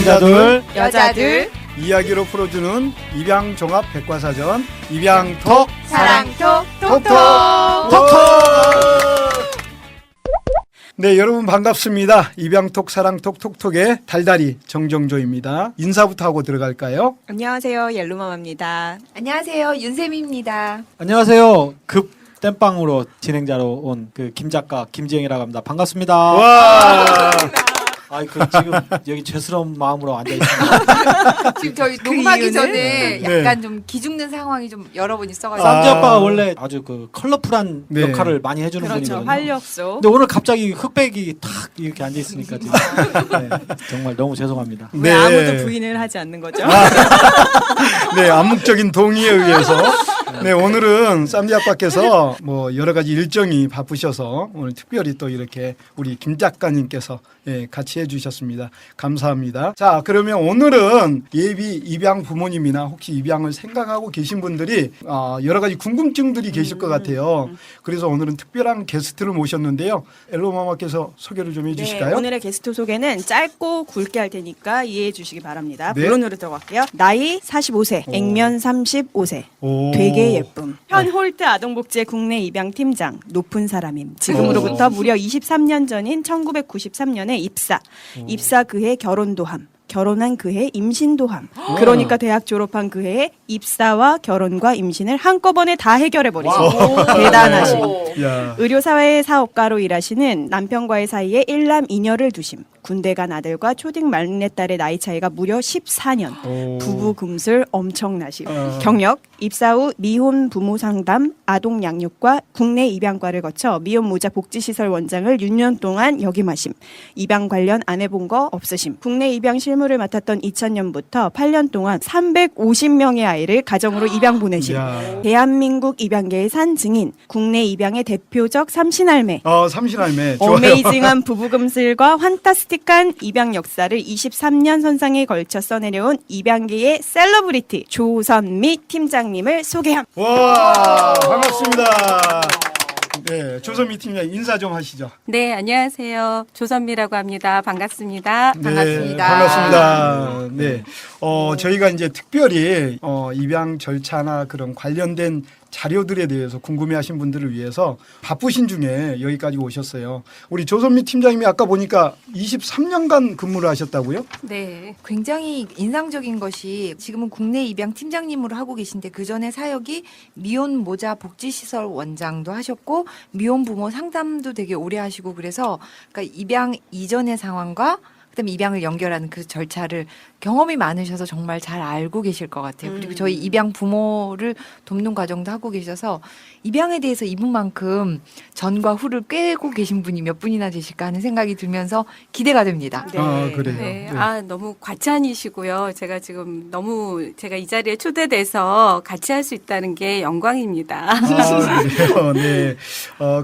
남자들, 여자들, 이야기로 풀어주는 입양종합 백과사전 입양톡 사랑톡, 톡톡. 네, 여러분 반갑습니다. 입양톡 사랑톡 톡톡의 달달이 정정조입니다. 인사부터 하고 들어갈까요? 안녕하세요. 옐로마마입니다. 안녕하세요, 윤쌤입니다. 안녕하세요. 급 땜빵으로 진행자로 온 그 김 작가 김지영이라고 합니다. 반갑습니다. 와, 지금 여기 죄스러운 마음으로 앉아 있습니다. 지금 저희 녹음하기 이유는? 전에 네. 약간 좀 기죽는 상황이 좀 여러 번 있어가지고. 쌈지 아빠가 원래 아주 그 컬러풀한 네. 역할을 많이 해주는 그렇죠. 분이거든요. 활력소. 근데 오늘 갑자기 흑백이 탁 이렇게 앉아 있으니까 지금 네, 정말 너무 죄송합니다. 왜 아무도 부인을 하지 않는 거죠? 네, 암묵적인 동의에 의해서 네, 오늘은 쌈디 아빠께서 뭐 여러 가지 일정이 바쁘셔서 오늘 특별히 또 이렇게 우리 김 작가님께서 같이 해주셨습니다. 감사합니다. 자, 그러면 오늘은 예비 입양 부모님이나 혹시 입양을 생각하고 계신 분들이 여러 가지 궁금증들이 계실 것 같아요. 그래서 오늘은 특별한 게스트를 모셨는데요. 엘로마마께서 소개를 좀 해주실까요? 네, 오늘의 게스트 소개는 짧고 굵게 할 테니까 이해해 주시기 바랍니다. 네. 본론으로 들어갈게요. 나이 45세, 오. 액면 35세. 오. 되게 예쁨. 현 홀트 아동복지의 국내 입양팀장, 높은 사람임. 지금으로부터 무려 23년 전인 1993년에 입사. 입사 그해 결혼도 함. 결혼한 그해 임신도 함. 그러니까 대학 졸업한 그해에 입사와 결혼과 임신을 한꺼번에 다 해결해버리신 대단하신. 야. 의료사회 사업가로 일하시는 남편과의 사이에 일남 이녀를 두심. 군대 간 아들과 초딩 막내딸의 나이 차이가 무려 14년. 오. 부부 금술 엄청나심. 어. 경력 입사 후 미혼 부모 상담, 아동 양육과 국내 입양과를 거쳐 미혼 모자 복지시설 원장을 6년 동안 역임하심. 입양 관련 안 해본 거 없으심. 국내 입양 실무를 맡았던 2000년부터 8년 동안 350명의 아이를 가정으로 입양 보내심. 야. 대한민국 입양계의 산 증인, 국내 입양의 대표적 삼신할매. 삼신할매 좋아요. 어메이징한 부부금슬과 환타스틱한 입양 역사를 23년 선상에 걸쳐 써내려온 입양계의 셀러브리티 조선미 팀장님을 소개함. 와, 반갑습니다. 네, 조선미 팀장 인사 좀 하시죠. 네, 안녕하세요. 조선미라고 합니다. 반갑습니다. 네, 반갑습니다. 반갑습니다. 네, 저희가 이제 특별히 입양 절차나 그런 관련된 자료들에 대해서 궁금해하신 분들을 위해서 바쁘신 중에 여기까지 오셨어요. 우리 조선미 팀장님이 아까 보니까 23년간 근무를 하셨다고요? 네. 굉장히 인상적인 것이 지금은 국내 입양 팀장님으로 하고 계신데 그 전에 사역이 미혼 모자 복지시설 원장도 하셨고 미혼 부모 상담도 되게 오래 하시고 그래서 그러니까 입양 이전의 상황과 그다음에 입양을 연결하는 그 절차를 경험이 많으셔서 정말 잘 알고 계실 것 같아요. 그리고 저희 입양 부모를 돕는 과정도 하고 계셔서 입양에 대해서 이분만큼 전과 후를 꿰고 계신 분이 몇 분이나 되실까 하는 생각이 들면서 기대가 됩니다. 네. 그래요. 네. 네. 너무 과찬이시고요. 제가 지금 너무 제가 이 자리에 초대돼서 같이 할 수 있다는 게 영광입니다. 그래요. 네,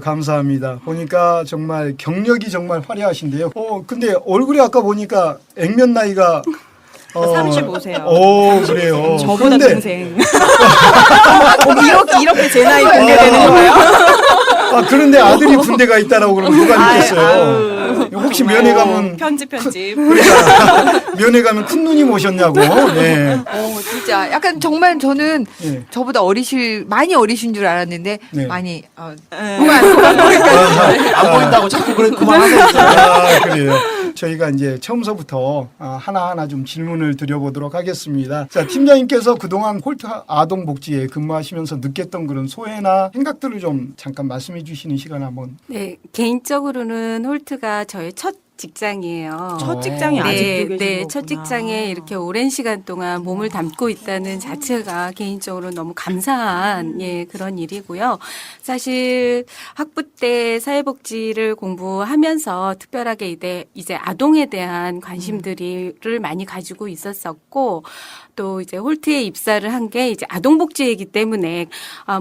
감사합니다. 보니까 정말 경력이 정말 화려하신데요. 근데 얼굴이 아까 보니까 액면 나이가 35세요. 오, 그래요. 저보다 그런데 동생. 이렇게 제 나이 공개되는 거예요? 그런데 아들이 군대가 있다라고 그러면 누가 믿겠어요? 혹시 정말. 면회 가면 편집. 면회 가면 큰 누님 오셨냐고. 네. 진짜 약간 정말 저는 네. 저보다 많이 어리신 줄 알았는데 네. 많이 안 보인다고 자꾸 그만하세요. 그래요. 저희가 이제 처음서부터 하나하나 좀 질문을 드려보도록 하겠습니다. 자, 팀장님께서 그동안 홀트 아동복지에 근무하시면서 느꼈던 그런 소회나 생각들을 좀 잠깐 말씀해 주시는 시간 한번. 네, 개인적으로는 홀트가 저의 첫 직장이에요. 첫 직장이 아직도 계신 네, 거구나. 첫 직장에 이렇게 오랜 시간 동안 몸을 담고 있다는 자체가 개인적으로 너무 감사한 그런 일이고요. 사실 학부 때 사회복지를 공부하면서 특별하게 이제 아동에 대한 관심들을 많이 가지고 있었었고 또 이제 홀트에 입사를 한 게 이제 아동복지이기 때문에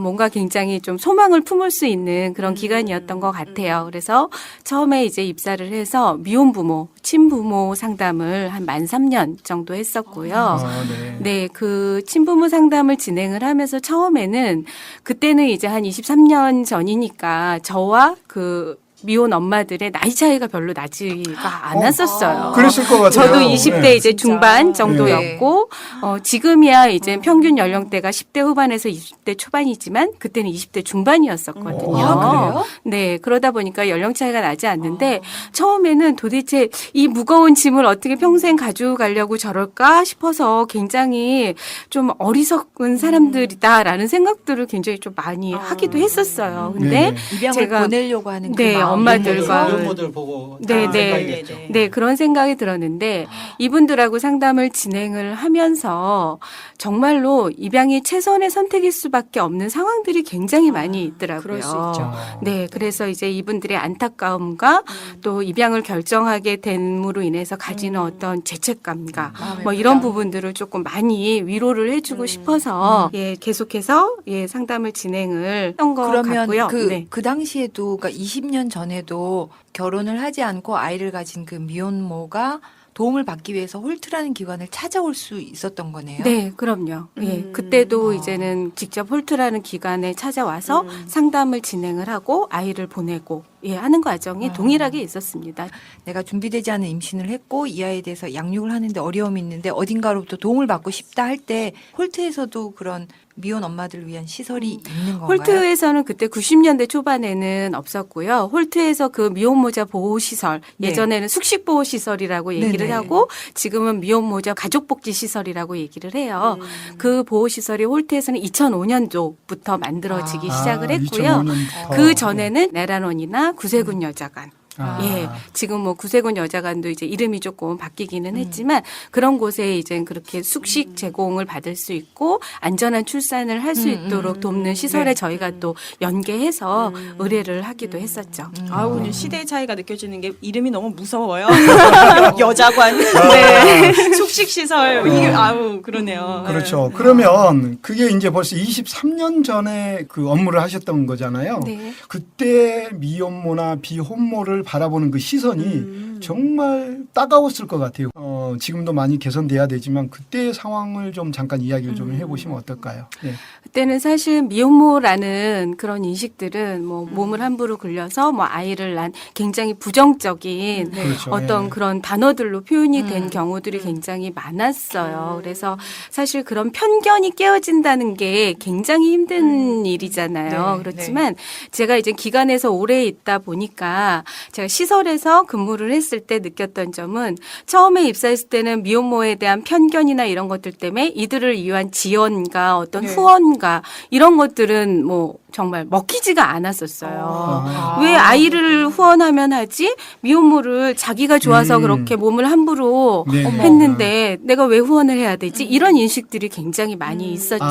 뭔가 굉장히 좀 소망을 품을 수 있는 그런 기간이었던 것 같아요. 그래서 처음에 이제 입사를 해서 미혼부모, 친부모 상담을 한 만 3년 정도 했었고요. 네. 네, 그 친부모 상담을 진행을 하면서 처음에는 그때는 이제 한 23년 전이니까 저와 그 미혼 엄마들의 나이 차이가 별로 나지가 않았었어요. 그랬을 것 같아요. 저도 20대 네. 이제 중반 정도였고 지금이야 이제 평균 연령대가 10대 후반에서 20대 초반이지만 그때는 20대 중반이었었거든요. 그래요? 네, 그러다 보니까 연령 차이가 나지 않는데 처음에는 도대체 이 무거운 짐을 어떻게 평생 가지고 가려고 저럴까 싶어서 굉장히 좀 어리석은 사람들이다라는 생각들을 굉장히 좀 많이 하기도 했었어요. 근데 네. 입양을 제가 보내려고 하는 그 네, 마음. 엄마들과 부모들 보고 네, 네. 생각이 됐죠. 네, 그런 생각이 들었는데 이분들하고 상담을 진행을 하면서 정말로 입양이 최선의 선택일 수밖에 없는 상황들이 굉장히 많이 있더라고요. 그럴 수 있죠. 네, 그래서 이제 이분들의 안타까움과 또 입양을 결정하게 됨으로 인해서 가지는 어떤 죄책감과 마음의 뭐 이런 부담. 부분들을 조금 많이 위로를 해주고 싶어서 예, 계속해서 예, 상담을 진행을 한 것 그러면 같고요. 그, 네. 그 당시에도 그러니까 20년 전에도 결혼을 하지 않고 아이를 가진 그 미혼모가 도움을 받기 위해서 홀트라는 기관을 찾아올 수 있었던 거네요. 네, 그럼요. 예, 그때도 이제는 직접 홀트라는 기관에 찾아와서 상담을 진행을 하고 아이를 보내고 예, 하는 과정이 동일하게 있었습니다. 내가 준비되지 않은 임신을 했고 이 아이에 대해서 양육을 하는데 어려움이 있는데 어딘가로부터 도움을 받고 싶다 할 때 홀트에서도 그런 미혼 엄마들을 위한 시설이 있는 건가요? 홀트에서는 그때 90년대 초반에는 없었고요. 홀트에서 그 미혼모자 보호시설, 네. 예전에는 숙식보호시설이라고 얘기를 네네. 하고 지금은 미혼모자 가족복지시설이라고 얘기를 해요. 그 보호시설이 홀트에서는 2005년도부터 만들어지기 시작을 했고요. 2005년부터. 그 전에는 내란원이나 구세군 여자관. 아. 예, 지금 뭐 구세군 여자관도 이제 이름이 조금 바뀌기는 했지만 그런 곳에 이제 그렇게 숙식 제공을 받을 수 있고 안전한 출산을 할 수 있도록 돕는 시설에 네. 저희가 또 연계해서 의뢰를 하기도 했었죠. 아우, 오늘 시대의 차이가 느껴지는 게 이름이 너무 무서워요. 여자관, 네. 숙식시설, 이게 아우 그러네요. 그렇죠. 그러면 그게 이제 벌써 23년 전에 그 업무를 하셨던 거잖아요. 네. 그때 미혼모나 비혼모를 바라보는 그 시선이 정말 따가웠을 것 같아요. 지금도 많이 개선돼야 되지만 그때의 상황을 좀 잠깐 이야기를 좀 해보시면 어떨까요? 네. 그때는 사실 미혼모라는 그런 인식들은 뭐 몸을 함부로 굴려서 뭐 아이를 낳은 굉장히 부정적인 그렇죠. 어떤 예. 그런 단어들로 표현이 된 경우들이 굉장히 많았어요. 그래서 사실 그런 편견이 깨어진다는 게 굉장히 힘든 일이잖아요. 네, 그렇지만 제가 이제 기관에서 오래 있다 보니까 제가 시설에서 근무를 했을 때 느꼈던 점은 처음에 입사했을 때는 미혼모에 대한 편견이나 이런 것들 때문에 이들을 위한 지원과 어떤 후원과 이런 것들은 뭐 정말 먹히지가 않았었어요. 왜 아이를 후원하면 하지 미혼모를 자기가 좋아서 그렇게 몸을 함부로 네. 했는데 내가 왜 후원을 해야 되지? 이런 인식들이 굉장히 많이 있었죠.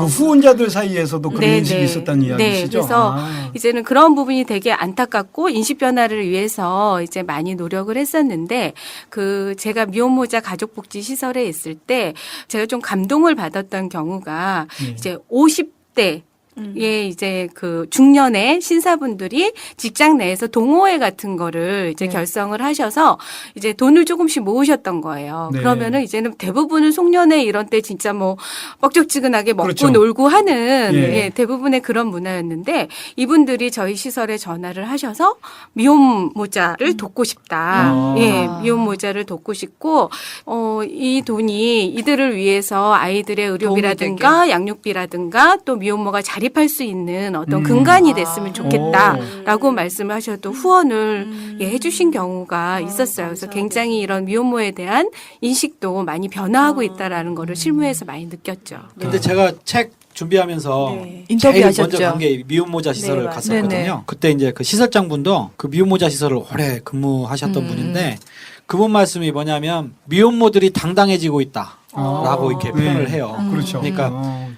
그 후원자들 사이에서도 그런 네, 인식이 네. 있었다는 이야기시죠? 네, 그래서 아. 이제는 그런 부분이 되게 안타깝고 인식 변화를 위해서 이제 많이 노력을 했었는데 그 제가 미혼모자 가족복지 시설에 있을 때 제가 좀 감동을 받았던 경우가 네. 이제 50대 예, 이제 그 중년의 신사분들이 직장 내에서 동호회 같은 거를 이제 결성을 하셔서 이제 돈을 조금씩 모으셨던 거예요. 네. 그러면은 이제는 대부분은 송년회 이런 때 진짜 뭐 뻑적지근하게 먹고 그렇죠. 놀고 하는 예. 예, 대부분의 그런 문화였는데 이분들이 저희 시설에 전화를 하셔서 미혼모자를 돕고 싶다. 아. 예, 미혼모자를 돕고 싶고 이 돈이 이들을 위해서 아이들의 의료비라든가 양육비라든가 또 미혼모가 자립할 수 있는 어떤 근간이 됐으면 좋겠다라고 말씀을 하셔도 후원을 예, 해주신 경우가 있었어요. 그래서 굉장히 이런 미혼모에 대한 인식도 많이 변화하고 있다라는 거를 실무에서 많이 느꼈죠. 근데 제가 책 준비하면서 네. 인터뷰하셨죠? 제일 먼저 간 게 미혼모자 시설을 네, 맞아요. 갔었거든요. 네네. 그때 이제 그 시설장 분도 그 미혼모자 시설을 오래 근무하셨던 분인데 그분 말씀이 뭐냐면 미혼모들이 당당해지고 있다. 라고 이렇게 표현을 네. 해요. 그렇죠. 그러니까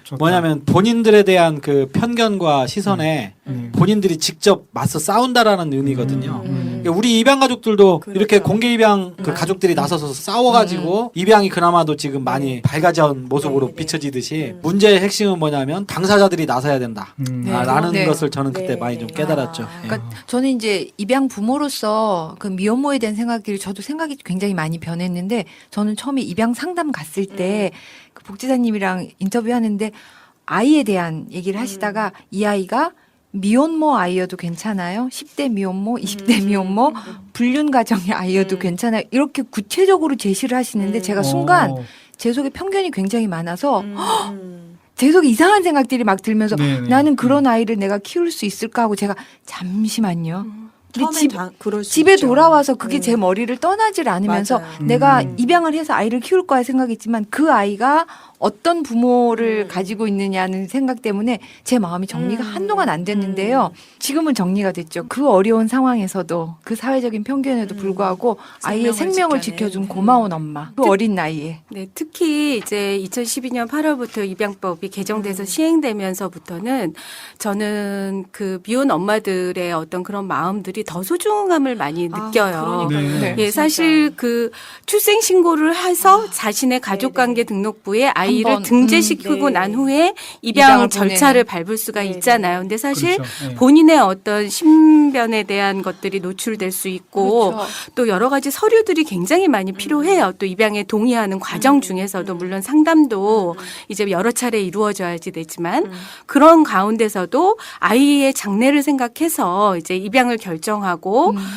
좋다. 뭐냐면 본인들에 대한 그 편견과 시선에 본인들이 직접 맞서 싸운다라는 의미거든요. 그러니까 우리 입양 가족들도 이렇게 공개 입양 그 가족들이 나서서 싸워가지고 입양이 그나마도 지금 많이 밝아진 모습으로 비춰지듯이 문제의 핵심은 뭐냐면 당사자들이 나서야 된다. 라는 네. 것을 저는 그때 네. 많이 좀 깨달았죠. 예. 그러니까 저는 이제 입양 부모로서 그 미혼모에 대한 생각들이 저도 생각이 굉장히 많이 변했는데 저는 처음에 입양 상담 갔을 때 그 복지사님이랑 인터뷰하는데 아이에 대한 얘기를 하시다가 이 아이가 미혼모 아이여도 괜찮아요? 10대 미혼모, 20대 미혼모, 불륜 가정의 아이여도 괜찮아요? 이렇게 구체적으로 제시를 하시는데 제가 순간 제 속에 편견이 굉장히 많아서 제 속에 이상한 생각들이 막 들면서 네네. 나는 그런 아이를 내가 키울 수 있을까 하고 제가 잠시만요. 근데 그럴 수 집에 있죠. 돌아와서 그게 제 머리를 떠나질 않으면서 맞아요. 내가 입양을 해서 아이를 키울 거야 생각했지만 그 아이가 어떤 부모를 가지고 있느냐는 생각 때문에 제 마음이 정리가 한동안 안 됐는데요. 지금은 정리가 됐죠. 그 어려운 상황에서도 그 사회적인 편견에도 불구하고 아이의 생명을 지켜준 고마운 엄마. 그 어린 나이에. 네, 특히 이제 2012년 8월부터 입양법이 개정돼서 시행되면서부터는 저는 그 미혼 엄마들의 어떤 그런 마음들이 더 소중함을 많이 느껴요. 그러니까요. 네. 예, 사실 그 출생 신고를 해서 자신의 가족관계 등록부에 아이를 한번, 등재시키고 네. 난 후에 입양을 입양 절차를 밟을 수가 있잖아요. 근데 사실 그렇죠. 네. 본인의 어떤 신변에 대한 것들이 노출될 수 있고 그렇죠. 또 여러 가지 서류들이 굉장히 많이 필요해요. 또 입양에 동의하는 과정 중에서도 물론 상담도 이제 여러 차례 이루어져야지 되지만 그런 가운데서도 아이의 장래를 생각해서 이제 입양을 결정하고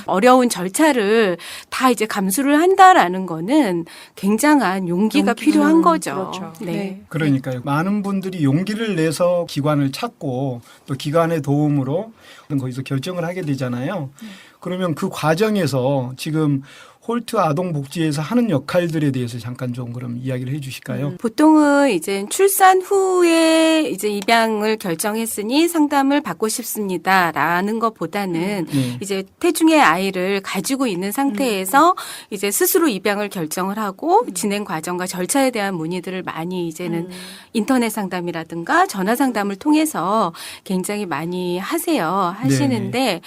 어려운 절차를 다 이제 감수를 한다라는 거는 굉장한 용기가 필요한 거죠. 그렇죠. 네. 그러니까요. 많은 분들이 용기를 내서 기관을 찾고 또 기관의 도움으로 거기서 결정을 하게 되잖아요. 그러면 그 과정에서 지금 홀트 아동복지에서 하는 역할들에 대해서 잠깐 좀 그럼 이야기를 해 주실까요? 보통은 이제 출산 후에 이제 입양을 결정했으니 상담을 받고 싶습니다라는 것보다는 네. 이제 태중의 아이를 가지고 있는 상태에서 이제 스스로 입양을 결정을 하고 진행 과정과 절차에 대한 문의들을 많이 이제는 인터넷 상담이라든가 전화 상담을 통해서 굉장히 많이 하시는데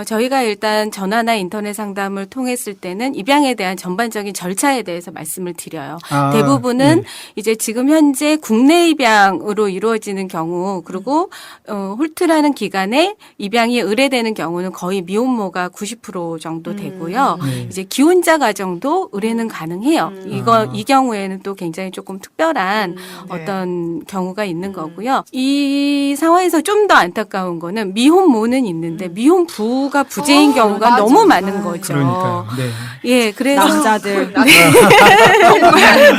저희가 일단 전화나 인터넷 상담을 통했을 때는 입양에 대한 전반적인 절차에 대해서 말씀을 드려요. 아, 대부분은 네. 이제 지금 현재 국내 입양으로 이루어지는 경우 그리고 홀트라는 기간에 입양이 의뢰되는 경우는 거의 미혼모가 90% 정도 되고요. 네. 이제 기혼자 가정도 의뢰는 가능해요. 이 경우에는 또 굉장히 조금 특별한 어떤 경우가 있는 거고요. 이 상황에서 좀 더 안타까운 거는 미혼모는 있는데 미혼부가 부재인 경우가 맞아. 너무 많은 거죠. 그러니까요. 네. 예, 그래서 남자들 정말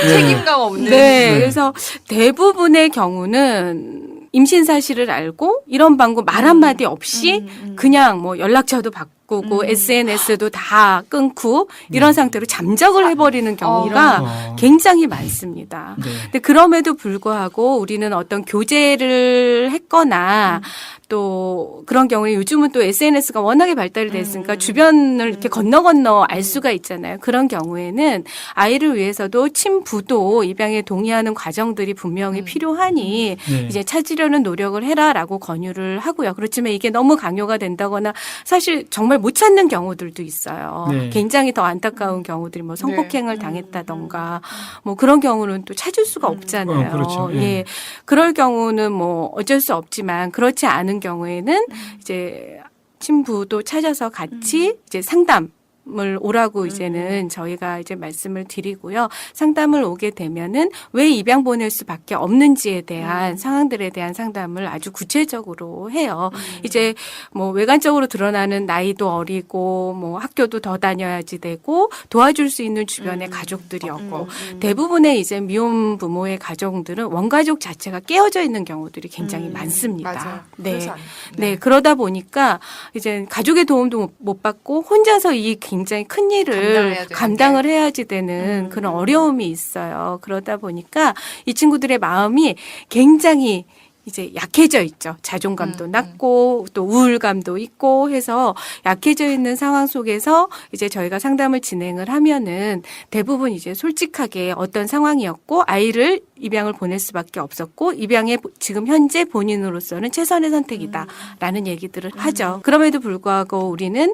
책임감 없는. 네, 그래서 대부분의 경우는 임신 사실을 알고 이런 방법 말 한마디 없이 그냥 뭐 연락처도 바꾸고 SNS도 다 끊고 이런 상태로 잠적을 해버리는 경우가 어. 굉장히 많습니다. 네. 근데 그럼에도 불구하고 우리는 어떤 교제를 했거나 또 그런 경우에 요즘은 또 SNS가 워낙에 발달이 됐으니까 주변을 이렇게 건너 알 수가 있잖아요. 그런 경우에는 아이를 위해서도 친부도 입양에 동의하는 과정들이 분명히 필요하니 네. 이제 찾으려는 노력을 해라라고 권유를 하고요. 그렇지만 이게 너무 강요가 된다거나 사실 정말 못 찾는 경우들도 있어요. 네. 굉장히 더 안타까운 경우들이 뭐 성폭행을 당했다던가 뭐 그런 경우는 또 찾을 수가 없잖아요. 그렇죠. 예. 예. 그럴 경우는 뭐 어쩔 수 없지만 그렇지 않은 경우에는 이제 친부도 찾아서 같이 이제 상담을 오라고 이제는 저희가 이제 말씀을 드리고요. 상담을 오게 되면은 왜 입양 보낼 수밖에 없는지에 대한 상황들에 대한 상담을 아주 구체적으로 해요. 이제 뭐 외관적으로 드러나는 나이도 어리고 뭐 학교도 더 다녀야지 되고 도와줄 수 있는 주변에 가족들이 없고 대부분의 이제 미혼 부모의 가정들은 원가족 자체가 깨어져 있는 경우들이 굉장히 많습니다. 맞아요. 네. 그래서 안- 네, 그러다 보니까 이제 가족의 도움도 못 받고 혼자서 이 굉장히 큰 일을 감당을 해야지 되는 그런 어려움이 있어요. 그러다 보니까 이 친구들의 마음이 굉장히 이제 약해져 있죠. 자존감도 낮고 또 우울감도 있고 해서 약해져 있는 상황 속에서 이제 저희가 상담을 진행을 하면은 대부분 이제 솔직하게 어떤 상황이었고 아이를 입양을 보낼 수밖에 없었고 입양에 지금 현재 본인으로서는 최선의 선택이다라는 얘기들을 하죠. 그럼에도 불구하고 우리는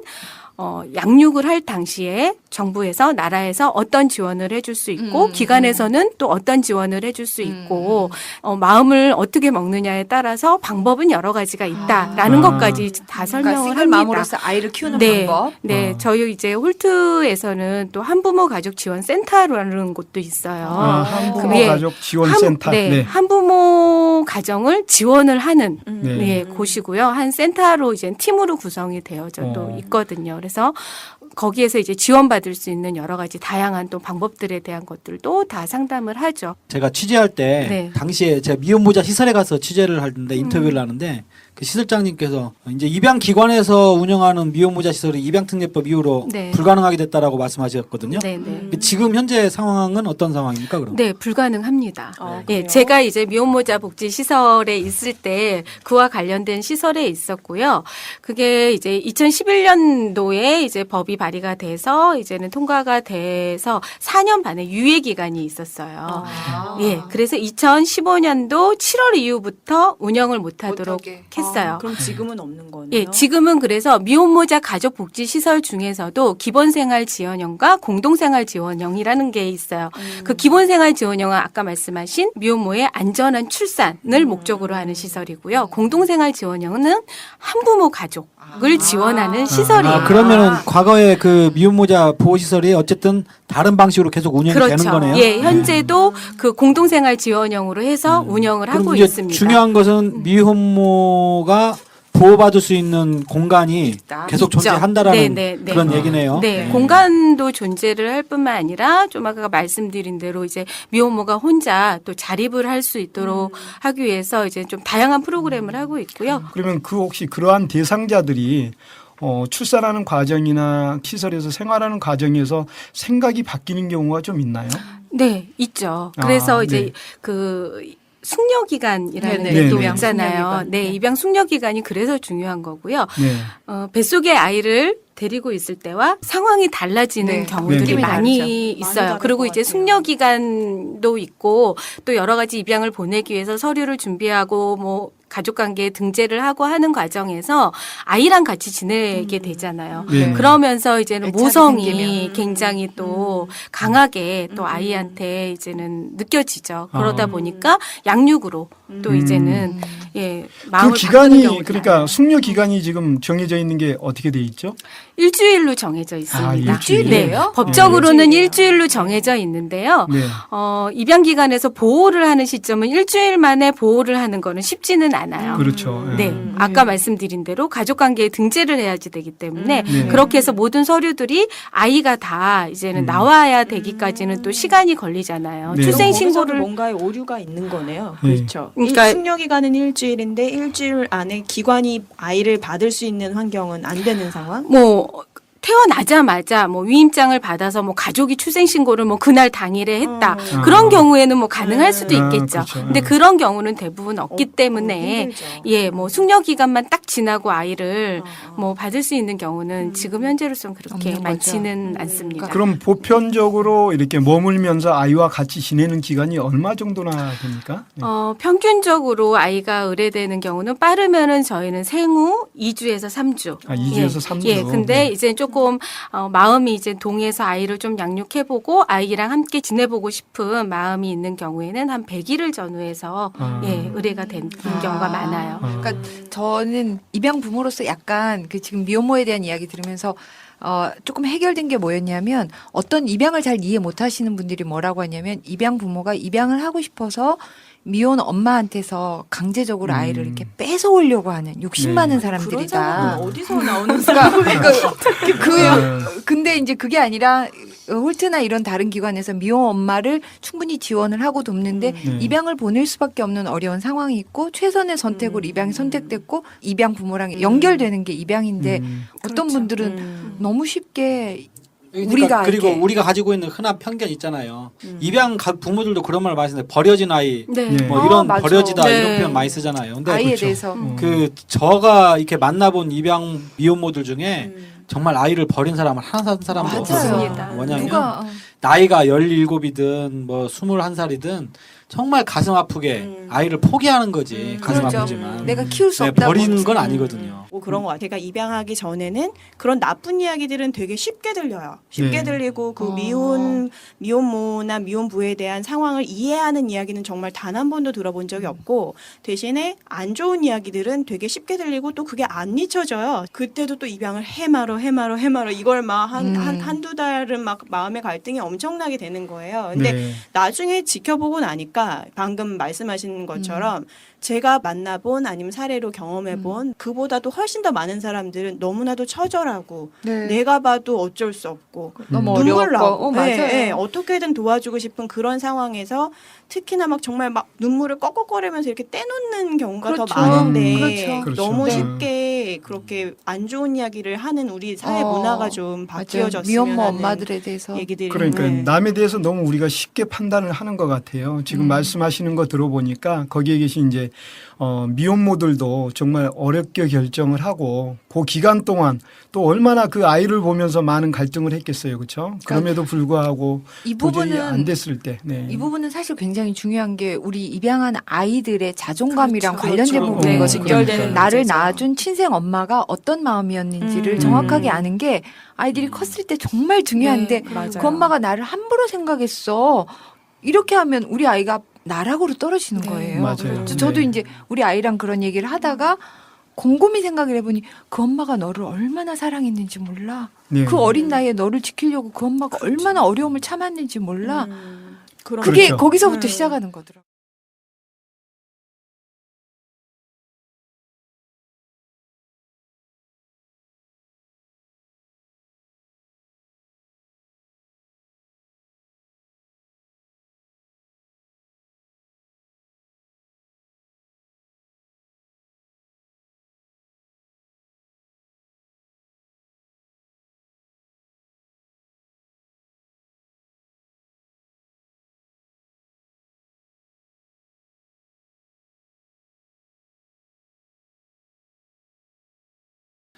양육을 할 당시에 정부에서 나라에서 어떤 지원을 해줄 수 있고 기관에서는 또 어떤 지원을 해줄 수 있고 마음을 어떻게 먹느냐에 따라서 방법은 여러 가지가 있다라는 것까지 다 설명을 그러니까 싱글 합니다. 맘으로서 아이를 키우는 네, 방법. 네, 저희 이제 홀트에서는 또 한부모 가족 지원 센터라는 곳도 있어요. 한부모 예. 가족 지원센터. 네, 한부모 가정을 지원을 하는 네. 네, 곳이고요. 한 센터로 이제 팀으로 구성이 되어져 또 있거든요. 그래서 거기에서 이제 지원받을 수 있는 여러 가지 다양한 또 방법들에 대한 것들도 다 상담을 하죠. 제가 취재할 때 네. 당시에 제가 미혼모자 시설에 가서 취재를 하는데 인터뷰를 하는데 그 시설장님께서 이제 입양 기관에서 운영하는 미혼모자 시설이 입양특례법 이후로 네. 불가능하게 됐다라고 말씀하셨거든요. 네, 네. 지금 현재 상황은 어떤 상황입니까, 그럼? 네, 불가능합니다. 예, 그래요? 제가 이제 미혼모자 복지 시설에 있을 때 그와 관련된 시설에 있었고요. 그게 이제 2011년도에 이제 법이 발의가 돼서 이제는 통과가 돼서 4년 반의 유예 기간이 있었어요. 예, 그래서 2015년도 7월 이후부터 운영을 못하도록 못하게. 했어요. 그럼 지금은 없는 거네요. 예, 지금은 그래서 미혼모자 가족복지시설 중에서도 기본생활지원형과 공동생활지원형이라는 게 있어요. 그 기본생활지원형은 아까 말씀하신 미혼모의 안전한 출산을 목적으로 하는 시설이고요. 공동생활지원형은 한부모 가족을 지원하는 시설이에요. 아, 그러면은 과거에 그 미혼모자 보호시설이 어쨌든 다른 방식으로 계속 운영이 그렇죠. 되는 거네요. 예, 현재도 그 공동생활지원형으로 해서 운영을 그럼 하고 이제 있습니다. 중요한 것은 미혼모가 보호받을 수 있는 공간이 계속 있죠. 존재한다라는 네, 네, 그런 네. 얘기네요. 네, 공간도 존재를 할 뿐만 아니라 좀 아까 말씀드린 대로 이제 미혼모가 혼자 또 자립을 할 수 있도록 하기 위해서 이제 좀 다양한 프로그램을 하고 있고요. 그러면 그 혹시 그러한 대상자들이 출산하는 과정이나 시설에서 생활하는 과정에서 생각이 바뀌는 경우가 좀 있나요? 네, 있죠. 그래서 아, 이제 네. 그 숙려 기간이라는 네, 게 네, 또 네. 있잖아요. 숙려 기간. 네, 입양 숙려 기간이 그래서 중요한 거고요. 네. 뱃속에 아이를 데리고 있을 때와 상황이 달라지는 네. 경우들이 느낌이 많이 다르죠. 있어요. 다를 그리고 것 이제 같아요. 숙려 기간도 있고 또 여러 가지 입양을 보내기 위해서 서류를 준비하고 뭐 가족관계에 등재를 하고 하는 과정에서 아이랑 같이 지내게 되잖아요. 네. 그러면서 이제는 애착이 모성이 생기면. 굉장히 또 강하게 또 아이한테 이제는 느껴지죠. 그러다 보니까 양육으로 또 이제는 예 그 마음을 바꾸는 기간이 경우가 그러니까 숙려 기간이 지금 정해져 있는 게 어떻게 돼 있죠? 일주일로 정해져 있습니다. 일주일이에요? 네, 법적으로는 일주일로 정해져 있는데요. 네. 입양 기관에서 보호를 하는 시점은 일주일 만에 보호를 하는 거는 쉽지는 않아요. 그렇죠. 예. 네, 아까 말씀드린 대로 가족관계에 등재를 해야지 되기 때문에 네. 그렇게 해서 모든 서류들이 아이가 다 이제는 나와야 되기까지는 또 시간이 걸리잖아요. 네. 출생 거기서도 신고를 뭔가의 오류가 있는 거네요. 네. 그렇죠. 그러니까- 숙려 기간은 일주일인데 일주일 안에 기관이 아이를 받을 수 있는 환경은 안 되는 상황? 뭐 태어나자마자 뭐 위임장을 받아서 뭐 가족이 출생 신고를 뭐 그날 당일에 했다. 그런 경우에는 뭐 가능할 수도 있겠죠. 그렇죠. 근데 그런 경우는 대부분 없기 때문에 힘들죠. 예, 뭐 숙려 기간만 딱 지나고 아이를 뭐 받을 수 있는 경우는 지금 현재로서는 그렇게 없는 많지는 거죠. 않습니다. 그럼 보편적으로 이렇게 머물면서 아이와 같이 지내는 기간이 얼마 정도나 됩니까? 네. 평균적으로 아이가 의뢰되는 경우는 빠르면은 저희는 생후 2주에서 3주. 아, 2주에서 3주. 예, 근데 네. 이제 조금 마음이 이제 동해서 아이를 좀 양육해보고 아이랑 함께 지내보고 싶은 마음이 있는 경우에는 한 100일을 전후해서 예, 의뢰가 된 경우가 많아요. 그러니까 저는 입양 부모로서 약간 그 지금 미혼모에 대한 이야기 들으면서 조금 해결된 게 뭐였냐면 어떤 입양을 잘 이해 못 하시는 분들이 뭐라고 하냐면 입양 부모가 입양을 하고 싶어서 미혼 엄마한테서 강제적으로 아이를 이렇게 뺏어오려고 하는 욕심 네. 많은 그런 사람들이다. 상황은 어디서 나오는 근데 이제 그게 아니라 홀트나 이런 다른 기관에서 미혼 엄마를 충분히 지원을 하고 돕는데 네. 입양을 보낼 수밖에 없는 어려운 상황이 있고 최선의 선택으로 입양이 선택됐고 입양 부모랑 연결되는 게 입양인데 어떤 그렇죠. 분들은 너무 쉽게 그러니까 그리고 이렇게. 우리가 가지고 있는 흔한 편견 있잖아요. 입양 부모들도 그런 말 많이 쓰는데 버려진 아이, 네. 네. 뭐 이런 맞아. 버려지다 네. 이런 표현 많이 쓰잖아요. 근데 아이에 그렇죠. 대해서 그 저가 이렇게 만나본 입양 미혼모들 중에 정말 아이를 버린 사람을 한 사람도 맞아요. 없었어요. 뭐냐면 누가 나이가 17이든 뭐 21살이든 정말 가슴 아프게 아이를 포기하는 거지. 가슴 그렇죠. 아프지만. 내가 키울 수 네, 없다고 버리는 건 아니거든요. 그런 것 같아요. 그러니까 입양하기 전에는 그런 나쁜 이야기들은 되게 쉽게 들려요. 쉽게 네. 들리고 그 어. 미혼모나 미혼부에 대한 상황을 이해하는 이야기는 정말 단 한 번도 들어본 적이 없고 대신에 안 좋은 이야기들은 되게 쉽게 들리고 또 그게 안 잊혀져요. 그때도 또 입양을 해마로 이걸 막 한두 달은 막 마음의 갈등이 엄청나게 되는 거예요. 근데 네. 나중에 지켜보고 나니까 방금 말씀하신 것처럼 제가 만나본 아니면 사례로 경험해본 그보다도 훨씬 더 많은 사람들은 너무나도 처절하고 네. 내가 봐도 어쩔 수 없고 너무 눈물 어려웠고. 나고 맞아요. 어떻게든 도와주고 싶은 그런 상황에서 특히나 막 정말 막 눈물을 꺽꺽거리면서 이렇게 떼놓는 경우가 그렇죠. 더 많은데 그렇죠. 그렇죠. 너무 네. 쉽게 그렇게 안 좋은 이야기를 하는 우리 사회 문화가 좀 맞아요. 바뀌어졌으면 미혼모 하는 엄마들에 대해서 얘기들이 그러니까 네. 남에 대해서 너무 우리가 쉽게 판단을 하는 것 같아요. 지금 말씀하시는 거 들어보니까 거기에 계신 이제 미혼모들도 정말 어렵게 결정을 하고 그 기간 동안 또 얼마나 그 아이를 보면서 많은 갈등을 했겠어요, 그렇죠? 그럼에도 불구하고 이 도저히 부분은 안 됐을 때, 네. 이 부분은 사실 굉장히 중요한 게 우리 입양한 아이들의 자존감이랑 그렇죠. 관련된 그렇죠. 부분이거든요. 직결되는 나를 문제죠. 낳아준 친생 엄마가 어떤 마음이었는지를 정확하게 아는 게 아이들이 컸을 때 정말 중요한데 네, 맞아요. 그 엄마가 나를 함부로 생각했어. 이렇게 하면 우리 아이가 나락으로 떨어지는 네. 거예요. 맞아요. 저도 네. 이제 우리 아이랑 그런 얘기를 하다가 곰곰이 생각을 해보니 그 엄마가 너를 얼마나 사랑했는지 몰라. 네. 그 어린 나이에 너를 지키려고 그 엄마가 얼마나 어려움을 참았는지 몰라. 그런 그게 그렇죠. 거기서부터 시작하는 거더라고요.